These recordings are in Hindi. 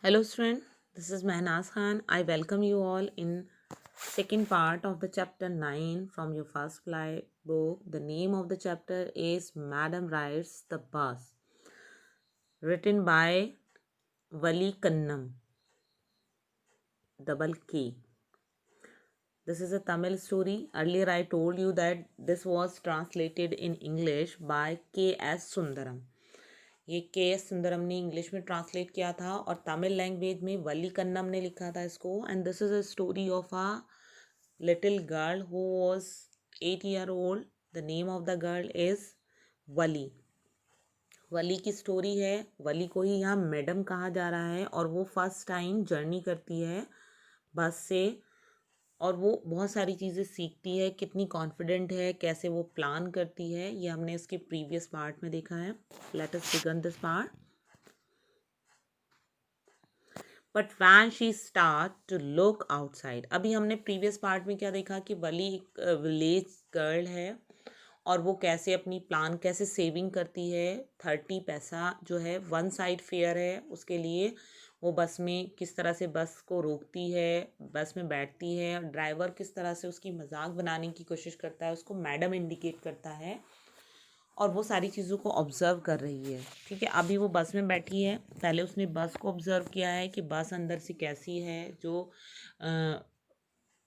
Hello student, this is Mehnaz Khan. I welcome you all in second part of the chapter 9 from your first fly book. The name of the chapter is Madam Rides the Bus, written by Vali Kannam, double K. This is a Tamil story. Earlier I told you that this was translated in English by K.S. Sundaram. ये के एस सुंदरम ने इंग्लिश में ट्रांसलेट किया था और तमिल लैंग्वेज में वली कन्नम ने लिखा था इसको. And this is a story of a little girl who was 8 year old. The name of the girl is Valli. Valli की स्टोरी है. वली को ही यहाँ मैडम कहा जा रहा है और वो फर्स्ट टाइम जर्नी करती है बस से और वो बहुत सारी चीज़ें सीखती है. कितनी कॉन्फिडेंट है, कैसे वो प्लान करती है, ये हमने इसके प्रीवियस पार्ट में देखा है. Let us begin this part. But when she start to look outside. अभी हमने प्रीवियस पार्ट में क्या देखा कि वली एक विलेज गर्ल है और वो कैसे अपनी प्लान कैसे सेविंग करती है. 30 पैसा जो है 1 साइड फेयर है उसके लिए वो बस में किस तरह से बस को रोकती है, बस में बैठती है. ड्राइवर किस तरह से उसकी मजाक बनाने की कोशिश करता है, उसको मैडम इंडिकेट करता है और वो सारी चीज़ों को ऑब्ज़र्व कर रही है. ठीक है, अभी वो बस में बैठी है. पहले उसने बस को ऑब्ज़र्व किया है कि बस अंदर से कैसी है. जो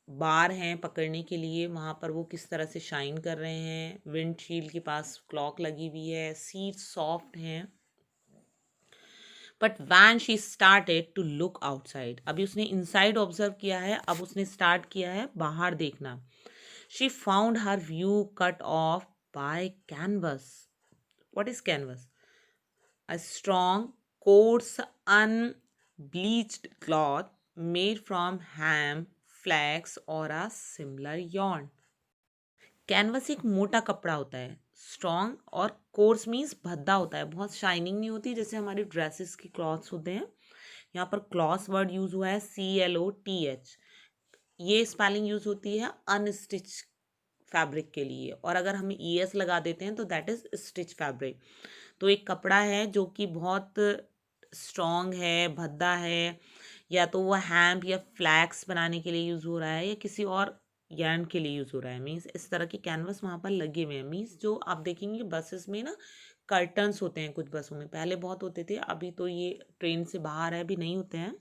बार हैं पकड़ने के लिए वहाँ पर वो किस तरह से शाइन कर रहे हैं. विंडशील्ड के पास क्लॉक लगी हुई है. सीट सॉफ्ट हैं. But when she started to look outside. अभी उसने इनसाइड ऑब्जर्व किया है, अब उसने स्टार्ट किया है बाहर देखना. She found her view cut off by canvas. What is canvas? A strong, coarse, unbleached cloth made from ham, flax or a similar yarn. Canvas एक मोटा कपड़ा होता है. स्ट्रॉन्ग और कोर्स मीन्स भद्दा होता है. बहुत शाइनिंग नहीं होती जैसे हमारी ड्रेसेस की क्लॉथ्स होते हैं. यहाँ पर क्लॉथ वर्ड यूज हुआ है CLOTH. ये स्पेलिंग यूज होती है अनस्टिच फैब्रिक के लिए और अगर हम ES लगा देते हैं तो दैट इज स्टिच फैब्रिक. तो एक कपड़ा है जो कि बहुत स्ट्रॉन्ग है, भद्दा है, या तो वो हैम्प या फ्लैक्स बनाने के लिए यूज़ हो रहा है या किसी और यार्न के लिए यूज़ हो रहा है. मीन्स इस तरह के कैनवस वहाँ पर लगे हुए हैं. मीन्स जो आप देखेंगे बसेस में ना कर्टन्स होते हैं कुछ बसों में. पहले बहुत होते थे, अभी तो ये ट्रेन से बाहर है, अभी नहीं होते हैं.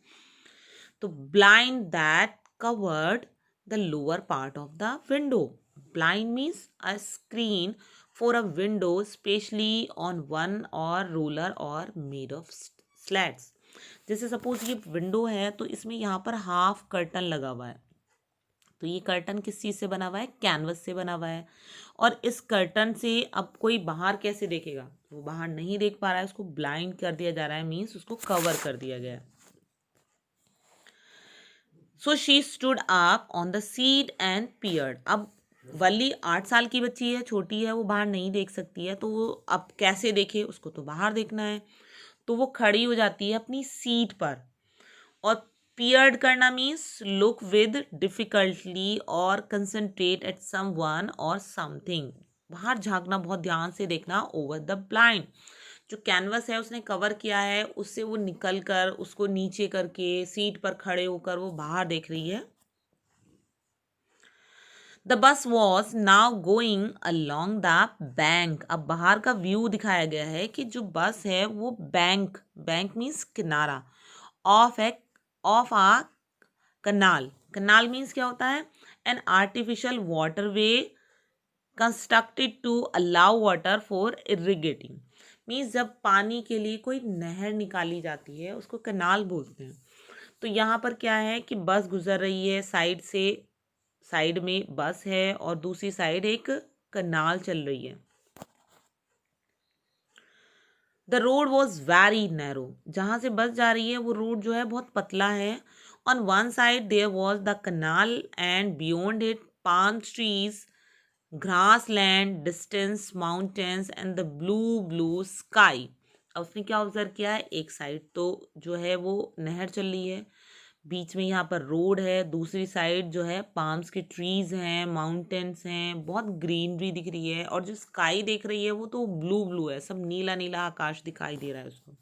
तो blind that covered the lower part of the window. Blind means a screen for a window, especially on one or roller or made of slats. जैसे सपोज ये विंडो है तो इसमें यहाँ पर हाफ कर्टन लगा हुआ है. तो ये कर्टन किस चीज़ से बना हुआ है? कैनवस से बना हुआ है. और इस कर्टन से अब कोई बाहर कैसे देखेगा? वो बाहर नहीं देख पा रहा है, उसको ब्लाइंड कर दिया जा रहा है. मीन्स उसको कवर कर दिया गया है. So she stood up on the seat and peered. अब वली 8 साल की बच्ची है, छोटी है, वो बाहर नहीं देख सकती है. तो वो अब कैसे देखे? उसको तो बाहर देखना है. तो वो खड़ी हो जाती है अपनी सीट पर. और पियर्ड करना मीन्स लुक विद डिफिकल्टली और कंसंट्रेट एट समवन और समथिंग. बाहर झांकना, बहुत ध्यान से देखना. ओवर द ब्लाइंड, जो कैनवस है उसने कवर किया है उससे वो निकल कर उसको नीचे करके सीट पर खड़े होकर वो बाहर देख रही है. The bus was now going along the bank. अब बाहर का व्यू दिखाया गया है कि जो बस है वो बैंक, बैंक मीन्स किनारा, of a canal. Canal means क्या होता है? An artificial water way constructed to allow water for irrigating. Means जब पानी के लिए कोई नहर निकाली जाती है उसको कनाल बोलते हैं. तो यहाँ पर क्या है कि बस गुजर रही है साइड से. साइड में बस है और दूसरी साइड एक कनाल चल रही है. The road was very narrow. जहाँ से बस जा रही है वो रोड जो है बहुत पतला है. On one side there was the canal and beyond it palm trees, grass land, distance, mountains and the blue blue sky. अब उसने क्या ऑब्जर्व किया है? एक साइड तो जो है वो नहर चल रही है, बीच में यहाँ पर रोड है, दूसरी साइड जो है पाम्स के ट्रीज हैं, माउंटेन्स हैं, बहुत ग्रीनरी दिख रही है. और जो स्काई देख रही है वो तो ब्लू ब्लू है, सब नीला नीला आकाश दिखाई दे रहा है उसको.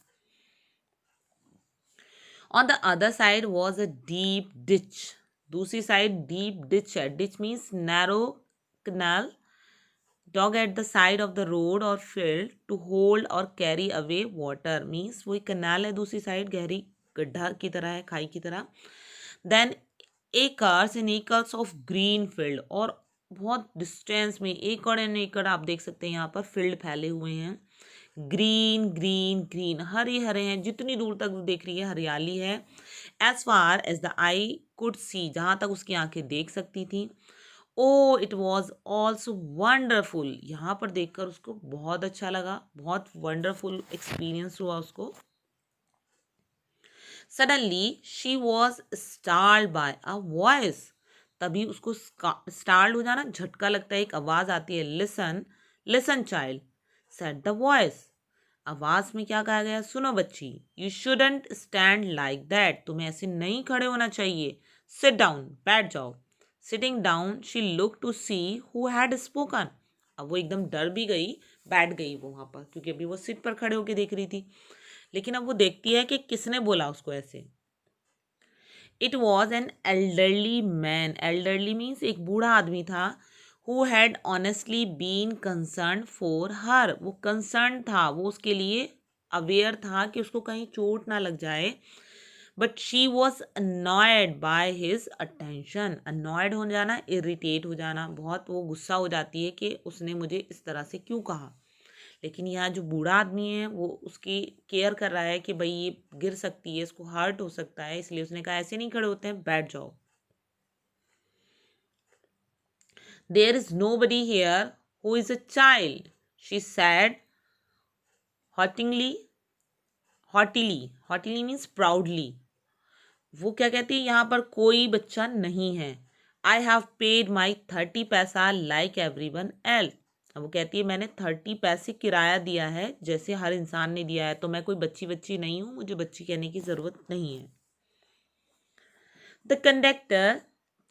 On the other side was a deep ditch. दूसरी साइड डीप डिच है. Ditch means narrow canal dug at the side of the road or field to hold or carry away water. Means वही कनाल है, दूसरी साइड गहरी गड्ढा की तरह है, खाई की तरह. Then acres and acres of green field. और बहुत डिस्टेंस में एकड़ एंड एकड़ आप देख सकते हैं यहाँ पर फील्ड फैले हुए हैं. ग्रीन ग्रीन ग्रीन, हरे हरे हैं, जितनी दूर तक देख रही है हरियाली है. As far as the eye could see, जहाँ तक उसकी आंखें देख सकती थी. Oh it was also wonderful, यहाँ पर देखकर उसको बहुत अच्छा लगा, बहुत वंडरफुल एक्सपीरियंस हुआ उसको. Suddenly she was startled by a voice. तभी उसको स्टार्ड हो जाना, झटका लगता है, एक आवाज आती है. Listen listen child said the voice. आवाज में क्या कहा गया? सुनो बच्ची. You shouldn't stand like that, तुम्हें ऐसे नहीं खड़े होना चाहिए. सिट डाउन, बैठ जाओ. Sitting down she look to see who had spoken. अब वो एकदम डर भी गई, बैठ गई वो वहां पर, क्योंकि अभी वो सीट पर खड़े होकर देख रही थी. लेकिन अब वो देखती है कि किसने बोला उसको ऐसे. It was an elderly man. Elderly means एक बूढ़ा आदमी था. Who had honestly been concern for her. वो कंसर्न था, वो उसके लिए अवेयर था कि उसको कहीं चोट ना लग जाए. But she was annoyed by his attention. Annoyed हो जाना, इरिटेट हो जाना, बहुत वो गुस्सा हो जाती है कि उसने मुझे इस तरह से क्यों कहा. लेकिन यहाँ जो बूढ़ा आदमी है वो उसकी केयर कर रहा है कि भाई ये गिर सकती है, इसको हर्ट हो सकता है, इसलिए उसने कहा ऐसे नहीं खड़े होते हैं, बैठ जाओ. There is nobody here who is a child, she said haughtily. Haughtily, haughtily means proudly. वो क्या कहती है, यहाँ पर कोई बच्चा नहीं है. आई हैव पेड माई 30 पैसा लाइक एवरी वन एल्स. अब वो कहती है मैंने 30 पैसे किराया दिया है जैसे हर इंसान ने दिया है, तो मैं कोई बच्ची बच्ची नहीं हूँ, मुझे बच्ची कहने की ज़रूरत नहीं है. The conductor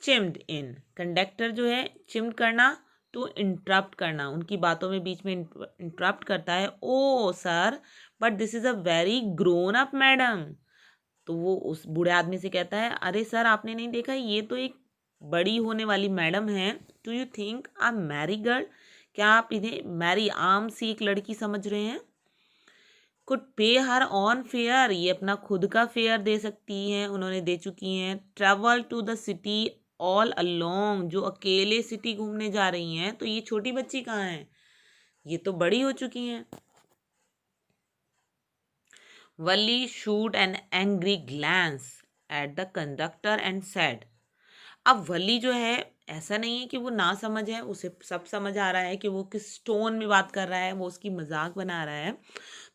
chimed in. Conductor जो है चिम्ड करना, टू इंटरप्ट करना, उनकी बातों में बीच में इंटरप्ट करता है. Oh sir, but this is a very grown up madam. तो वो उस बूढ़े आदमी से कहता है अरे सर आपने नहीं देखा, ये तो एक बड़ी होने वाली मैडम है. Do you think a merry girl, क्या आप इन्हें मैरी आम सी एक लड़की समझ रहे हैं. कुड पे हर ऑन फेयर, ये अपना खुद का फेयर दे सकती हैं, उन्होंने दे चुकी हैं. Travel to the city all along, जो अकेले सिटी घूमने जा रही हैं, तो ये छोटी बच्ची कहाँ है, ये तो बड़ी हो चुकी हैं. Valli shot an angry glance at the conductor and said. अब वली जो है, ऐसा नहीं है कि वो ना समझ है, उसे सब समझ आ रहा है कि वो किस टोन में बात कर रहा है, वो उसकी मजाक बना रहा है.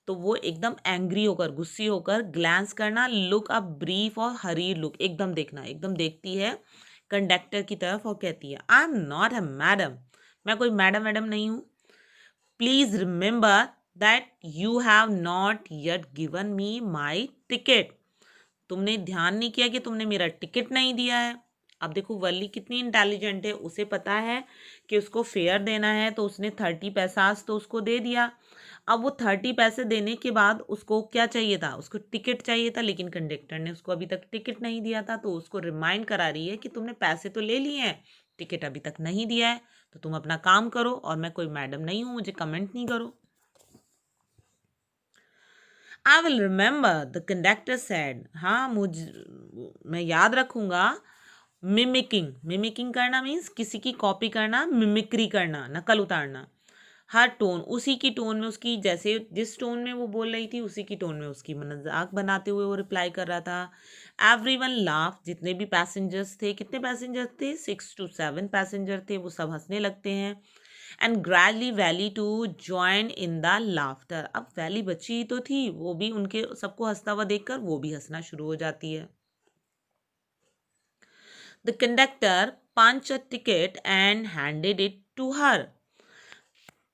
तो वो एकदम एंग्री होकर, गुस्सी होकर, ग्लैंस करना, लुक अ ब्रीफ और हरी लुक, एकदम देखना, एकदम देखती है कंडक्टर की तरफ और कहती है आई एम नॉट अ मैडम, मैं कोई मैडम मैडम नहीं हूँ. Please remember that you have not yet given me my ticket. तुमने ध्यान नहीं किया कि तुमने मेरा टिकट नहीं दिया है. अब देखो वली कितनी इंटेलिजेंट है, उसे पता है कि उसको फेयर देना है, तो उसने 30 पैसास तो उसको दे दिया. अब वो 30 पैसे देने के बाद उसको क्या चाहिए था, उसको टिकट चाहिए था, लेकिन कंडक्टर ने उसको अभी तक टिकट नहीं दिया था, तो उसको रिमाइंड करा रही है कि तुमने पैसे तो ले लिए हैं, टिकट अभी तक नहीं दिया है, तो तुम अपना काम करो, और मैं कोई मैडम नहीं हूँ, मुझे कमेंट नहीं करो. I will remember, the conductor said. हाँ, मैं याद रखूंगा. मिमिकिंग, मिमिकिंग करना मीन्स किसी की कॉपी करना, मिमिक्री करना, नकल उतारना. हर टोन, उसी की टोन में, उसकी जैसे जिस टोन में वो बोल रही थी उसी की टोन में उसकी मजाक बनाते हुए वो रिप्लाई कर रहा था. Every one laugh. जितने भी पैसेंजर्स थे, कितने पैसेंजर थे, 6 to 7 पैसेंजर थे, वो सब हंसने लगते हैं. And gradually Valli to join in the laughter. अब वैली बची ही तो थी, वो भी उनके सबको हंसता हुआ देखकर वो भी हंसना शुरू हो जाती है. The conductor punch a ticket and handed it to her.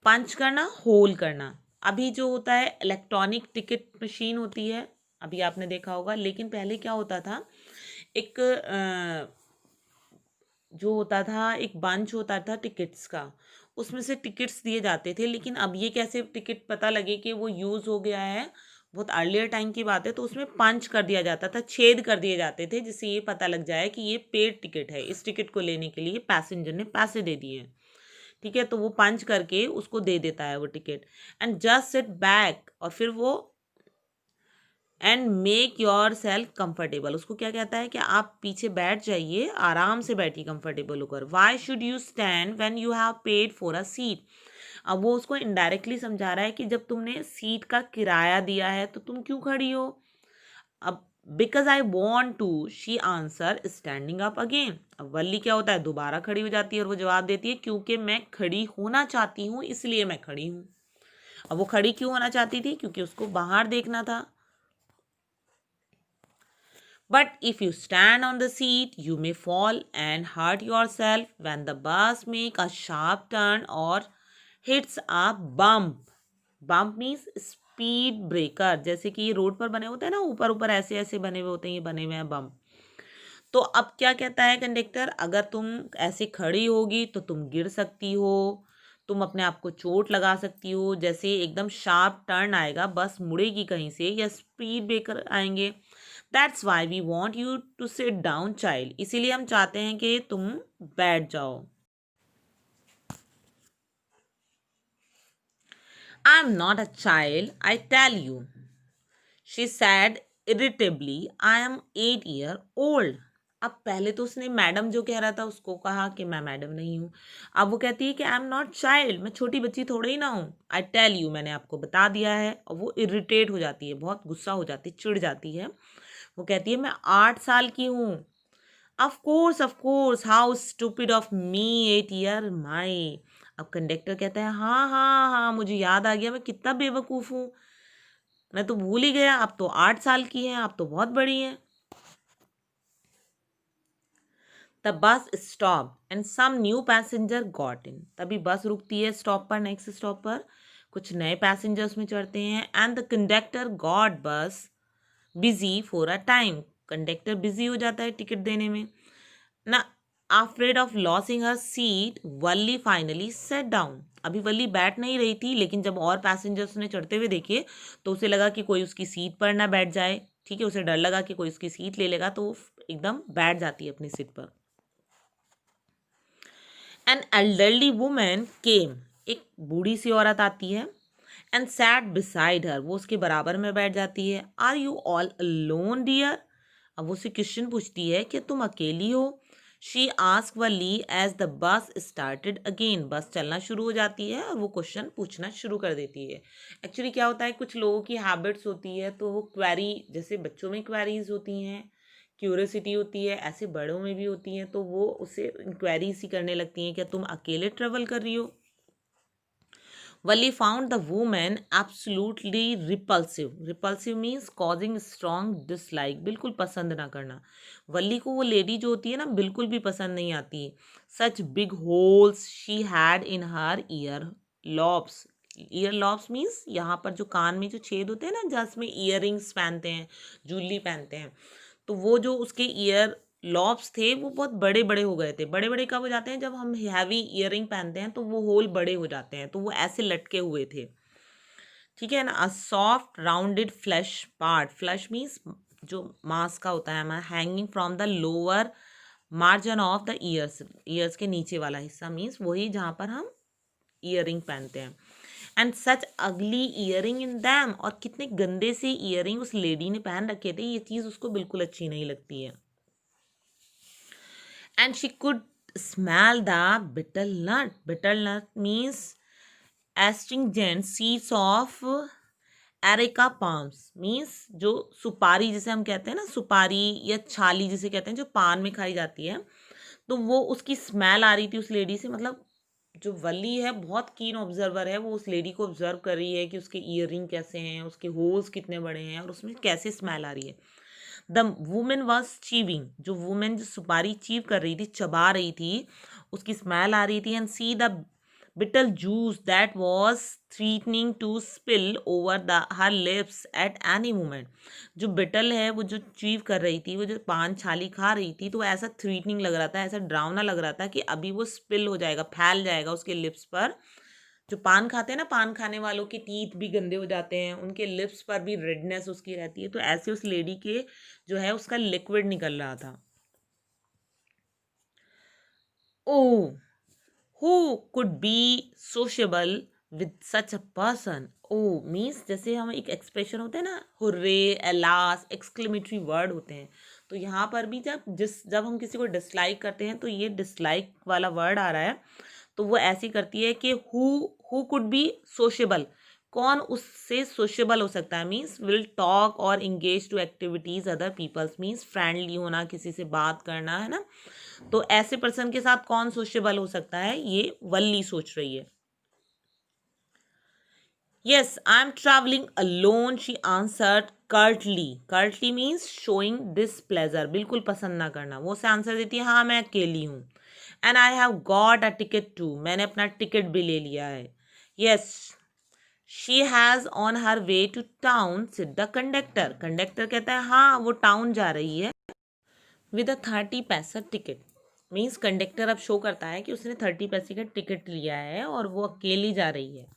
Punch करना, होल करना. अभी जो होता है इलेक्ट्रॉनिक टिकट मशीन होती है, अभी आपने देखा होगा, लेकिन पहले क्या होता था, एक जो होता था, एक बंच होता था टिकट्स का, उसमें से टिकट्स दिए जाते थे. लेकिन अब ये कैसे टिकट पता लगे कि वो यूज़ हो गया है, बहुत अर्लियर टाइम की बात है, तो उसमें पंच कर दिया जाता था, छेद कर दिए जाते थे, जिससे ये पता लग जाए कि ये पेड टिकट है, इस टिकट को लेने के लिए पैसेंजर ने पैसे दे दिए हैं। ठीक है, तो वो पंच करके उसको दे देता है वो ticket, and just sit back, और फिर वो and make your self comfortable, उसको क्या कहता है कि आप पीछे बैठ जाइए, आराम से बैठिए कंफर्टेबल होकर। Why should you stand when you have paid for a seat. अब वो उसको इनडायरेक्टली समझा रहा है कि जब तुमने सीट का किराया दिया है तो तुम क्यों खड़ी हो। अब because I want to, she answer standing up again. अब वल्ली क्या होता है, दोबारा खड़ी हो जाती है और वो जवाब देती है क्योंकि मैं खड़ी होना चाहती हूँ, इसलिए मैं खड़ी हूँ। अब वो खड़ी क्यों होना चाहती थी, क्योंकि उसको बाहर देखना था। But if you stand on the seat, you may fall and hurt yourself when the bus make a sharp turn or hits a bump. Bump means speed breaker. जैसे कि ये रोड पर बने होते हैं ना, ऊपर ऊपर ऐसे ऐसे बने हुए होते हैं, ये बने हुए हैं बम्प। तो अब क्या कहता है कंडक्टर, अगर तुम ऐसे खड़ी होगी तो तुम गिर सकती हो, तुम अपने आप को चोट लगा सकती हो, जैसे एकदम शार्प टर्न आएगा, बस मुड़ेगी कहीं से, या स्पीड ब्रेकर आएंगे। That's why we want you to sit down child, इसीलिए हम चाहते हैं कि तुम बैठ जाओ। I am not a child, I tell you, she said irritably, I am 8 year old। अब पहले तो उसने मैडम जो कह रहा था उसको कहा कि मैं मैडम नहीं हूँ। अब वो कहती है कि आई एम नॉट चाइल्ड, मैं छोटी बच्ची थोड़ी ही ना हूँ। आई टेल यू, मैंने आपको बता दिया है। और वो इरिटेट हो जाती है, बहुत गुस्सा हो जाती है, चिढ़ जाती है। वो कहती है मैं 8 साल की हूँ। Of course, how stupid of me, 8 year माई। अब कंडक्टर कहता है हाँ हाँ हाँ, मुझे याद आ गया, मैं कितना बेवकूफ़ हूँ, मैं तो भूल ही गया, आप तो 8 साल की हैं, आप तो बहुत बड़ी हैं। The bus stop and some new passenger got in, तभी बस रुकती है स्टॉप पर, नेक्स्ट स्टॉप पर कुछ नए पैसेंजर्स में चढ़ते हैं। एंड द कंडक्टर गॉट बस busy for a time, conductor busy हो जाता है टिकट देने में ना। Afraid of losing her seat, Valli finally set down. अभी वल्ली बैठ नहीं रही थी, लेकिन जब और पैसेंजर्स ने चढ़ते हुए देखे तो उसे लगा कि कोई उसकी सीट पर ना बैठ जाए। ठीक है, उसे डर लगा कि कोई उसकी सीट ले लेगा, तो वो एकदम बैठ जाती है अपनी सीट पर। एन एल्डरली वुमेन केम, एक बूढ़ी सी औरत आती है, एंड सैट बिसाइड हर, वो उसके बराबर में बैठ जाती है। Are you all alone dear, अब वो उससे क्वेश्चन पूछती है कि तुम अकेली हो। She ask Valli as the bus started again, bus चलना शुरू हो जाती है और वो क्वेश्चन पूछना शुरू कर देती है। एक्चुअली क्या होता है, कुछ लोगों की हैबिट्स होती है, तो वो क्वेरी, जैसे बच्चों में क्वेरीज होती हैं, क्यूरियोसिटी होती है, ऐसे बड़ों में भी होती हैं, तो वो उससे इंक्वायरी सी करने लगती हैं, क्या तुम अकेले ट्रेवल कर रही हो। Valli found the women absolutely repulsive, repulsive means causing strong dislike, बिल्कुल पसंद ना करना। वली को वो लेडी जो होती है ना, बिल्कुल भी पसंद नहीं आती। Such big holes she had in her year lobes, year lobes means यहाँ पर जो कान में जो छेद होते हैं ना, जिसमें ईयर रिंग्स पहनते हैं, जूली पहनते हैं, तो वो जो उसके ईयर लॉब्स थे वो बहुत बड़े बड़े हो गए थे। बड़े बड़े कब हो जाते हैं, जब हम हैवी ईयरिंग पहनते हैं तो वो होल बड़े हो जाते हैं, तो वो ऐसे लटके हुए थे। ठीक है ना। A soft rounded flash part, flash means जो मांस का होता है हमारा, hanging from the lower margin of the years, years के नीचे वाला हिस्सा मीन्स वही जहाँ पर हम ईयरिंग पहनते हैं। एंड सच अगली ईयरिंग इन दैम, और कितने गंदे से ईयरिंग उस लेडी ने पहन रखे थे, ये चीज़ उसको बिल्कुल अच्छी नहीं लगती है। And she could smell the betel nut. Betel nut means astringent seeds of areca palms, means जो सुपारी जिसे हम कहते हैं ना, सुपारी या छाली जिसे कहते हैं, जो पान में खाई जाती है, तो वो उसकी स्मेल आ रही थी उस लेडी से। मतलब जो वली है बहुत कीन ऑब्जर्वर है, वो उस लेडी को ऑब्जर्व कर रही है कि उसके ईयरिंग कैसे हैं, उसके होल्स कितने बड़े हैं और उसमें कैसे स्मेल आ रही है। द वुमेन वॉज चीविंग, जो वुमेन जो सुपारी चीव कर रही थी, चबा रही थी, उसकी स्मेल आ रही थी। And see the betel juice that was threatening to spill over the her lips at any moment, जो बिटल है वो जो चीव कर रही थी, वो जो पान छाली खा रही थी, तो ऐसा थ्रीटनिंग लग रहा था, ऐसा डरावना लग रहा था कि अभी वो स्पिल हो जाएगा, फैल जाएगा उसके लिप्स पर जो पान खाते हैं ना, पान खाने वालों के टीथ भी गंदे हो जाते हैं, उनके लिप्स पर भी रेडनेस उसकी रहती है, तो ऐसे उस लेडी के जो है उसका लिक्विड निकल रहा था. Oh, who could be sociable with such a person. Oh means जैसे हम एक एक्सप्रेशन होते हैं ना, हुर्रे, एलास, एक्सक्लेमेटरी वर्ड होते हैं, तो यहाँ पर भी जब हम किसी को डिसलाइक करते हैं तो ये डिसलाइक वाला वर्ड आ रहा है. तो वो ऐसी करती है कि हु कुड बी सोशेबल, कौन उससे सोशेबल हो सकता है, मीन्स विल टॉक और engage to activities other peoples, means friendly होना, किसी से बात करना, है ना. तो ऐसे पर्सन के साथ कौन सोशेबल हो सकता है, ये वल्ली सोच रही है. Yes, I am travelling alone, she answered Curtly. Curtly means showing displeasure, बिल्कुल पसंद ना करना. वो उसे आंसर देती है, हाँ मैं अकेली हूँ. And I have got a ticket too, मैंने अपना टिकट भी ले लिया है. Yes, she has on her way to town said the conductor. Conductor कहता है हाँ वो टाउन जा रही है विद अ 30 पैसा टिकट. मीन्स कंडक्टर अब शो करता है कि उसने 30 पैसे का टिकट लिया है और वो अकेली जा रही है.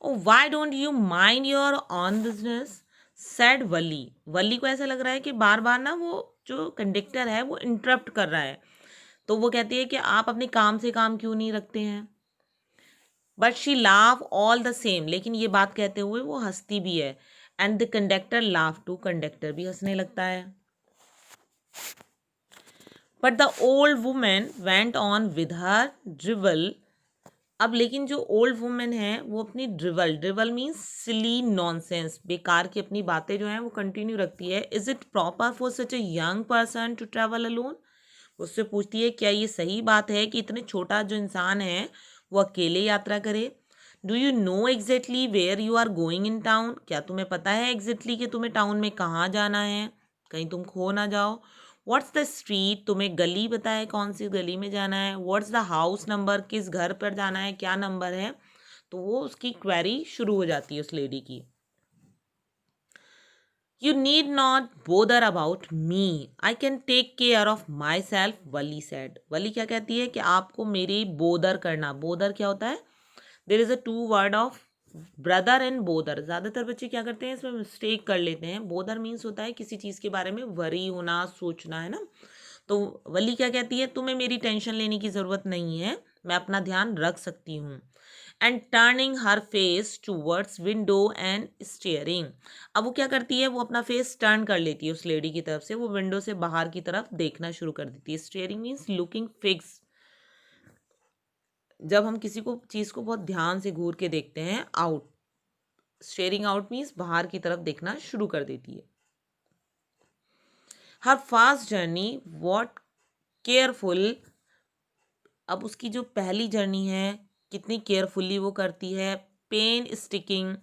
Oh why don't you mind your own business, said Valli. Valli को ऐसा लग रहा है कि बार बार ना वो जो कंडक्टर है वो इंटरप्ट कर रहा है, तो वो कहती है कि आप अपने काम से काम क्यों नहीं रखते हैं. But she laugh all the same, लेकिन ये बात कहते हुए वो हंसती भी है. And the conductor laugh too, conductor भी हंसने लगता है. But the old woman went on with her drivel. अब लेकिन जो ओल्ड वुमेन है वो अपनी drivel, drivel means silly nonsense, बेकार की अपनी बातें जो हैं वो कंटिन्यू रखती है. Is it proper for such a young person to travel alone. उससे पूछती है क्या ये सही बात है कि इतने छोटा जो इंसान है वो अकेले यात्रा करे. Do you know exactly where you are going in town. क्या तुम्हें पता है एग्जैक्टली कि तुम्हें टाउन में कहाँ जाना है, कहीं तुम खो ना जाओ. व्हाट्स द स्ट्रीट, तुम्हें गली पता है कौन सी गली में जाना है. व्हाट्स द हाउस नंबर, किस घर पर जाना है, क्या नंबर है. तो वो उसकी क्वेरी शुरू हो जाती है उस लेडी की. You need not bother about me, I can take care of myself, Valli said. Valli क्या कहती है कि आपको मेरी बोदर करना, बोदर क्या होता है, there is a two word of brother and bother. ज़्यादातर बच्चे क्या करते हैं इसमें मिस्टेक कर लेते हैं. बोदर मीन्स होता है किसी चीज़ के बारे में वरी होना, सोचना, है ना. तो वली क्या कहती है, तुम्हें मेरी टेंशन लेने की ज़रूरत नहीं है, मैं अपना ध्यान रख सकती हूँ. And turning her face towards window and steering. अब वो क्या करती है, वो अपना फेस टर्न कर लेती है उस लेडी की तरफ से, वो विंडो से बाहर की तरफ देखना शुरू कर देती है. स्टेयरिंग मीन्स लुकिंग फिक्स, जब हम किसी को चीज़ को बहुत ध्यान से घूर के देखते हैं. आउट, स्टेयरिंग आउट मीन्स बाहर की तरफ देखना शुरू कर देती है. हर फास्ट जर्नी वॉट केयरफुल. अब उसकी जो पहली जर्नी है कितनी केयरफुल्ली वो करती है. Painstaking,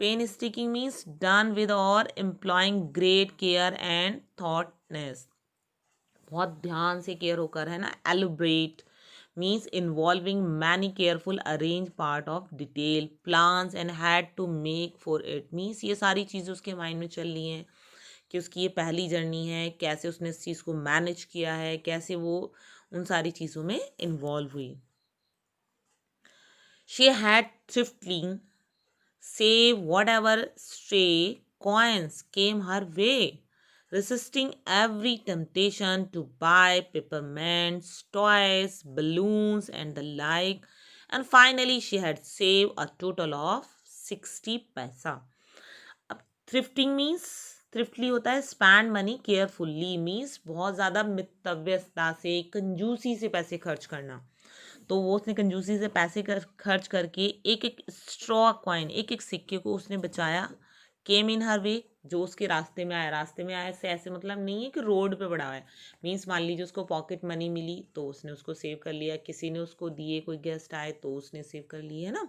painstaking means done with और employing great care and thoughtness, बहुत ध्यान से केयर होकर, है ना. Elaborate means involving many careful arrange part of detail plans and had to make for it, means ये सारी चीज़ें उसके माइंड में चल रही हैं कि उसकी ये पहली जर्नी है, कैसे उसने इस चीज़ को मैनेज किया है, कैसे वो उन सारी चीज़ों में इन्वॉल्व हुई. She had thriftily save whatever stray coins came her way, resisting every temptation to buy peppermints, toys, balloons, and the like. And finally, she had saved a total of 60 पैसा. अब थ्रिफ्टिंग मीन्स, थ्रिफ्टली होता है स्पेंड मनी केयरफुल्ली, मीन्स बहुत ज़्यादा मितव्ययता से, कंजूसी से पैसे खर्च करना. तो वो उसने कंजूसी से पैसे खर्च करके एक एक स्ट्रॉ कॉइन, एक एक सिक्के को उसने बचाया. केम इन हर वे, जो उसके रास्ते में आया. रास्ते में आया से ऐसे मतलब नहीं है कि रोड पे पड़ा हुआ है, मीन्स मान लीजिए उसको पॉकेट मनी मिली तो उसने उसको सेव कर लिया, किसी ने उसको दिए, कोई गेस्ट आए तो उसने सेव कर लिए, है ना.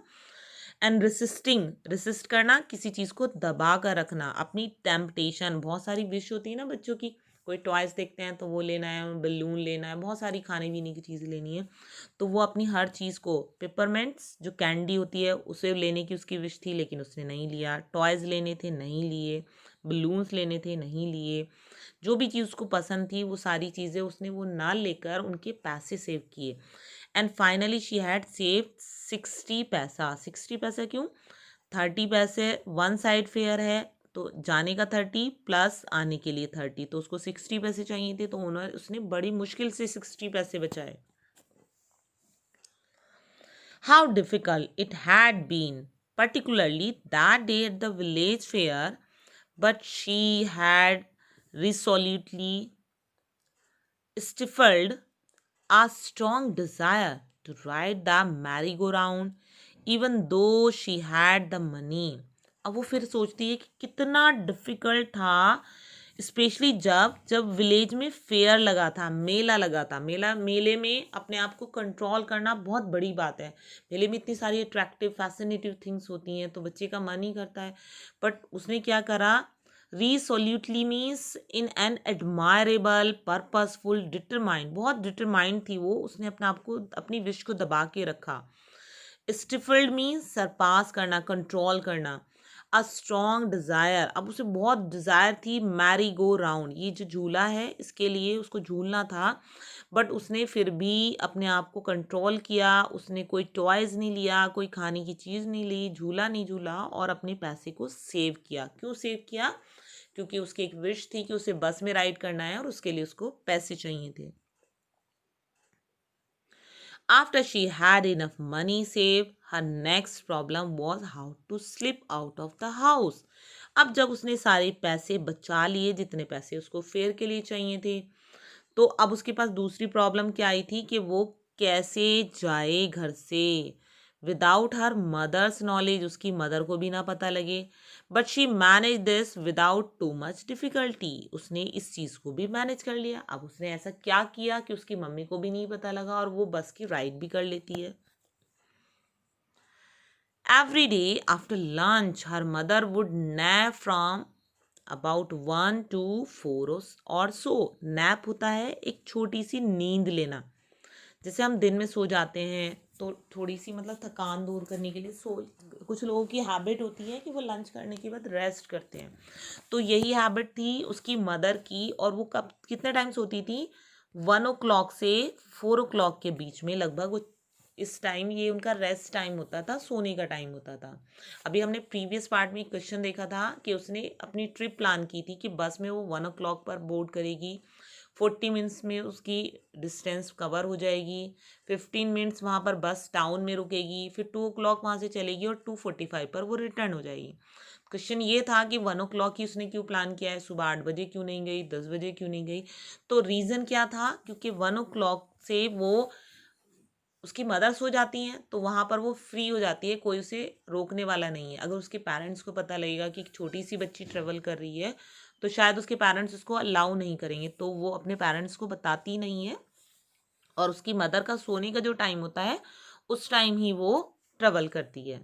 एंड रेसिस्टिंग, रेसिस्ट करना, किसी चीज़ को दबा कर रखना, अपनी टेम्पटेशन. बहुत सारी विश होती है ना बच्चों की, कोई टॉयज़ देखते हैं तो वो लेना है, बलून लेना है, बहुत सारी खाने पीने की चीज़ें लेनी है, तो वो अपनी हर चीज़ को, पेपरमेंट्स जो कैंडी होती है उसे लेने की उसकी विश थी लेकिन उसने नहीं लिया, टॉयज़ लेने थे नहीं लिए, बलून्स लेने थे नहीं लिए, जो भी चीज़ उसको पसंद थी वो सारी चीज़ें उसने वो ना लेकर उनके पैसे सेव किए. And finally she had saved 60 पैसा. 60 पैसा क्यों? 30 पैसे वन साइड फेयर है, तो जाने का 30 प्लस आने के लिए 30, तो उसको 60 पैसे चाहिए थे, तो उन्होंने उसने बड़ी मुश्किल से 60 पैसे बचाए. How difficult it had been, particularly that day at the village fair, but she had resolutely stifled a strong desire to ride the merry-go-round, even though she had the money. अब वो फिर सोचती है कि कितना डिफिकल्ट था, स्पेशली जब जब विलेज में फेयर लगा था, मेला लगा था. मेले में अपने आप को कंट्रोल करना बहुत बड़ी बात है. मेले में इतनी सारी अट्रैक्टिव फैसिनेटिव थिंग्स होती हैं, तो बच्चे का मन ही करता है. बट उसने क्या करा? Resolutely means in an admirable purposeful determined. बहुत डिटरमाइंड थी वो, उसने अपने आप को, अपनी विश को दबा के रखा. स्टिफल्ड मीन्स सरपास करना, कंट्रोल करना. अ स्ट्रॉन्ग डिज़ायर, अब उसे बहुत डिज़ायर थी मैरी गो राउंड, ये जो झूला है इसके लिए उसको झूलना था. बट उसने फिर भी अपने आप को कंट्रोल किया. उसने कोई टॉयज़ नहीं लिया, कोई खाने की चीज़ नहीं ली, झूला नहीं झूला, और अपने पैसे को सेव किया. क्यों सेव किया? क्योंकि उसकी एक विश थी कि उसे बस में राइड करना है और उसके लिए उसको पैसे चाहिए थे. After she had enough money saved, her next problem was how to slip out of the house. अब जब उसने सारे पैसे बचा लिए, जितने पैसे उसको फेयर के लिए चाहिए थे, तो अब उसके पास दूसरी प्रॉब्लम क्या आई थी कि वो कैसे जाए घर से विदाउट हर मदर्स नॉलेज. उसकी मदर को भी ना पता लगे. But she manage this without too much difficulty. उसने इस चीज़ को भी मैनेज कर लिया. अब उसने ऐसा क्या किया कि उसकी मम्मी को भी नहीं पता लगा और वो बस की राइड भी कर लेती है. Every day after lunch her mother would nap from about 1 to 4 और सो. नैप होता है एक छोटी सी नींद लेना. जैसे हम दिन में सो जाते हैं तो थोड़ी सी मतलब थकान दूर करने के लिए सो, कुछ लोगों की हैबिट होती है कि वो लंच करने के बाद रेस्ट करते हैं. तो यही हैबिट थी उसकी मदर की. और वो कब कितने टाइम सोती थी? 1 o'clock से 4 o'clock के बीच में लगभग. वो इस टाइम ये उनका रेस्ट टाइम होता था, सोने का टाइम होता था. अभी हमने प्रीवियस पार्ट में एक क्वेश्चन देखा था कि उसने अपनी ट्रिप प्लान की थी कि बस में वो 1 o'clock पर बोर्ड करेगी, 40 मिनट्स में उसकी डिस्टेंस कवर हो जाएगी, 15 मिनट्स वहाँ पर बस टाउन में रुकेगी, फिर 2 o'clock वहाँ से चलेगी और 2:45 पर वो रिटर्न हो जाएगी. क्वेश्चन ये था कि 1 o'clock ही उसने क्यों प्लान किया है, सुबह 8 बजे क्यों नहीं गई, 10 बजे क्यों नहीं गई? तो रीज़न क्या था? क्योंकि 1 o'clock से वो उसकी मदर सो जाती हैं तो वहाँ पर वो फ्री हो जाती है, कोई उसे रोकने वाला नहीं है. अगर उसके पेरेंट्स को पता लगेगा कि एक छोटी सी बच्ची ट्रेवल कर रही है तो शायद उसके पेरेंट्स उसको अलाउ नहीं करेंगे, तो वो अपने पेरेंट्स को बताती नहीं है. और उसकी मदर का सोने का जो टाइम होता है उस टाइम ही वो ट्रेवल करती है.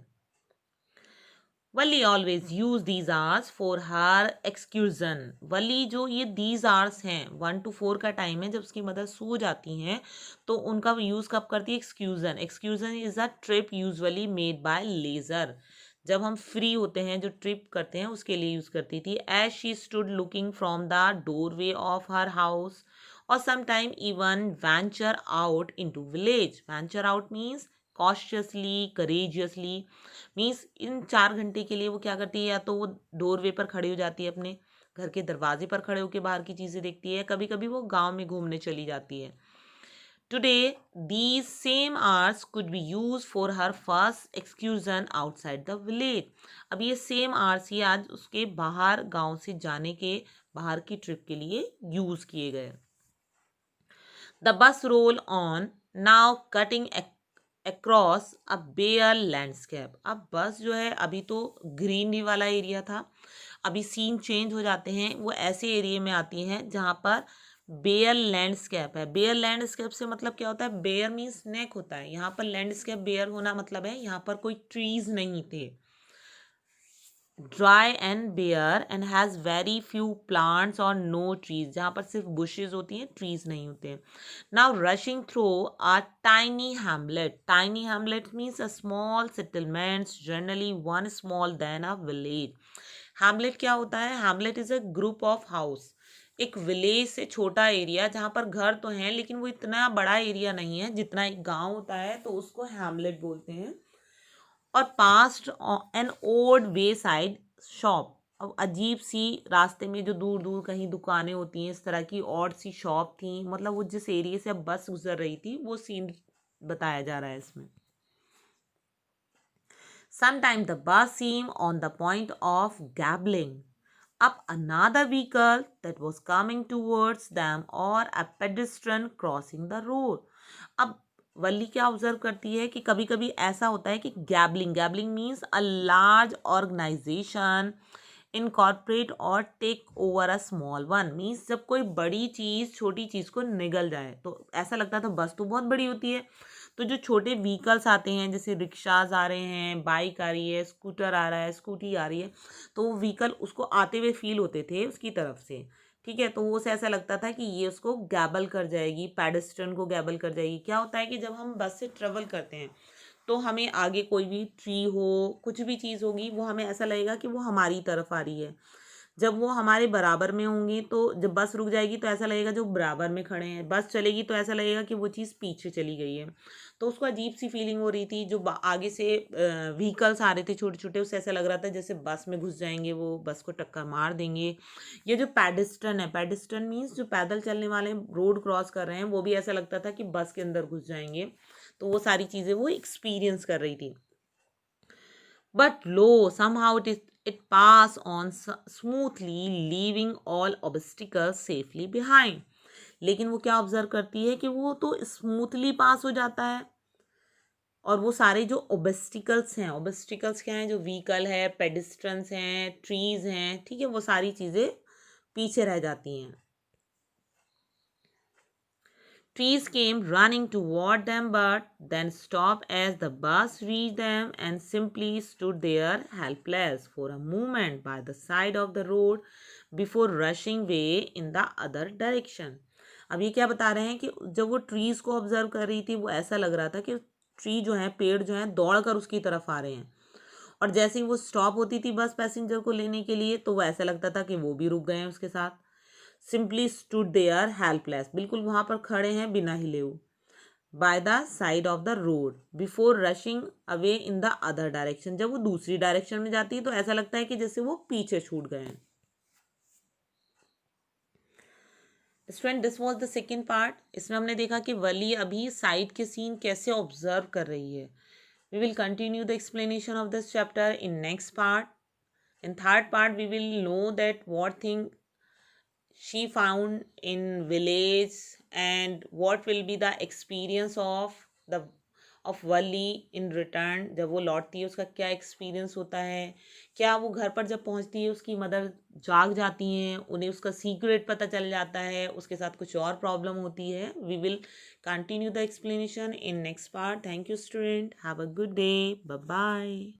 Valli always use these hours for her excursion. Valli जो ये दीज आवर्स हैं 1 to 4 का टाइम है जब उसकी मदर सो जाती हैं, तो उनका यूज़ कब करती है? Excursion. Excursion is a trip usually made by leisure. जब हम फ्री होते हैं, जो ट्रिप करते हैं उसके लिए यूज़ करती थी. As she stood looking from the doorway of her house और sometime even venture out into village. Venture out means cautiously, courageously. Means इन 4 घंटे के लिए वो क्या करती है? या तो वो डोरवे पर खड़ी हो जाती है, अपने घर के दरवाजे पर खड़े होकर बाहर की चीज़ें देखती है, कभी कभी वो गांव में घूमने चली जाती है. Today these same hours could be use for her first excursion outside the village. अब ये सेम आवर्स ही आज उसके बाहर, गांव से जाने के बाहर की ट्रिप के लिए यूज किए गए. The bus roll on now cutting across a bare landscape. अब बस जो है, अभी तो ग्रीनरी वाला एरिया था, अभी सीन चेंज हो जाते हैं, वो ऐसे एरिया में आती हैं जहाँ पर बेयर लैंडस्केप है. बेयर लैंडस्केप से मतलब क्या होता है? बेयर मीन्स नेक होता है, यहाँ पर लैंडस्केप बेयर होना मतलब है यहाँ पर कोई ट्रीज नहीं थे. Dry and bare and has very few plants और नो ट्रीज. जहाँ पर सिर्फ बुशेज होती हैं, ट्रीज नहीं होते हैं. Now rushing through a tiny hamlet. Tiny hamlet means a small settlements, generally one small then a village. Hamlet क्या होता है? Hamlet is a group of house. एक विलेज से छोटा एरिया जहाँ पर घर तो हैं लेकिन वो इतना बड़ा एरिया नहीं है, जितना एक गांव होता है तो उसको हैमलेट बोलते हैं। और past an old way side shop, अब अजीब सी रास्ते में जो दूर दूर कहीं दुकानें होती हैं, इस तरह की और सी शॉप थी, मतलब वो जिस एरिया से अब बस गुजर रही थी वो सीन बताया जा रहा है इसमें। Sometime the bus seemed on the point of gambling up another vehicle that was coming towards them or a pedestrian crossing the road. अब वल्ली क्या ऑब्जर्व करती है कि कभी कभी ऐसा होता है कि gobbling, gobbling means a large organization incorporate or take over a small one, means जब कोई बड़ी चीज़ छोटी चीज़ को निगल जाए, तो ऐसा लगता था बस तो बहुत बड़ी होती है, तो जो छोटे व्हीकल्स आते हैं जैसे रिक्शाज आ रहे हैं, बाइक आ रही है, स्कूटर आ रहा है, स्कूटी आ रही है, तो वो व्हीकल उसको आते हुए फील होते थे उसकी तरफ से। ठीक है, तो वो से ऐसा लगता था कि ये उसको गैबल कर जाएगी, पैडेस्ट्रन को गैबल कर जाएगी। क्या होता है कि जब हम बस से ट्रेवल करते हैं तो हमें आगे कोई भी ट्री हो, कुछ भी चीज़ होगी, वो हमें ऐसा लगेगा कि वो हमारी तरफ आ रही है। जब वो हमारे बराबर में होंगी तो जब बस रुक जाएगी तो ऐसा लगेगा जो बराबर में खड़े हैं, बस चलेगी तो ऐसा लगेगा कि वो चीज़ पीछे चली गई है। तो उसको अजीब सी फीलिंग हो रही थी, जो आगे से व्हीकल्स आ रहे थे छोटे छोटे, उससे ऐसा लग रहा था जैसे बस में घुस जाएंगे, वो बस को टक्कर मार देंगे। ये जो पैडेस्ट्रन है, पैडेस्ट्रन मीन्स जो पैदल चलने वाले रोड क्रॉस कर रहे हैं, वो भी ऐसा लगता था कि बस के अंदर घुस जाएंगे। तो वो सारी चीज़ें वो एक्सपीरियंस कर रही थी। But lo, somehow it passed on smoothly, leaving all obstacles safely behind. लेकिन वो क्या ऑब्जर्व करती है कि वो तो स्मूथली पास हो जाता है, और वो सारे जो ओबस्टिकल्स हैं, ओबस्टिकल्स क्या हैं, जो व्हीकल है, पेडिस्ट्रंस हैं, ट्रीज हैं, ठीक है, वो सारी चीज़ें पीछे रह जाती हैं। Trees came running toward them but then stopped as the bus reached them and simply stood there helpless for a moment by the side of the road before rushing away in the other direction. अब ये क्या बता रहे हैं कि जब वो ट्रीज को ऑब्जर्व कर रही थी, वो ऐसा लग रहा था कि ट्री जो है, पेड़ जो है, दौड़ कर उसकी तरफ आ रहे हैं, और जैसे ही वो स्टॉप होती थी बस पैसेंजर को लेने के लिए, तो वो ऐसा लगता था कि वो भी रुक गए हैं उसके साथ। सिंपली स्टूड देयर हेल्पलेस, बिल्कुल वहां पर खड़े हैं बिना हिले हुए, by the side of the road before rushing away in the other direction, जब वो दूसरी डायरेक्शन में जाती है तो ऐसा लगता है कि जैसे वो पीछे छूट गए हैं। Student, this was the second part. इसमें हमने देखा कि वली अभी साइड के सीन कैसे ऑब्जर्व कर रही है। We will continue the explanation of this chapter in next part. In third part, we will know that what thing she found in village and what will be the experience of the of Valli in return, जब वो लौटती है उसका क्या एक्सपीरियंस होता है, क्या वो घर पर जब पहुंचती है उसकी मदर जाग जाती हैं, उन्हें उसका सीक्रेट पता चल जाता है, उसके साथ कुछ और प्रॉब्लम होती है। We will continue the explanation in next part. Thank you student, have a good day, bye bye.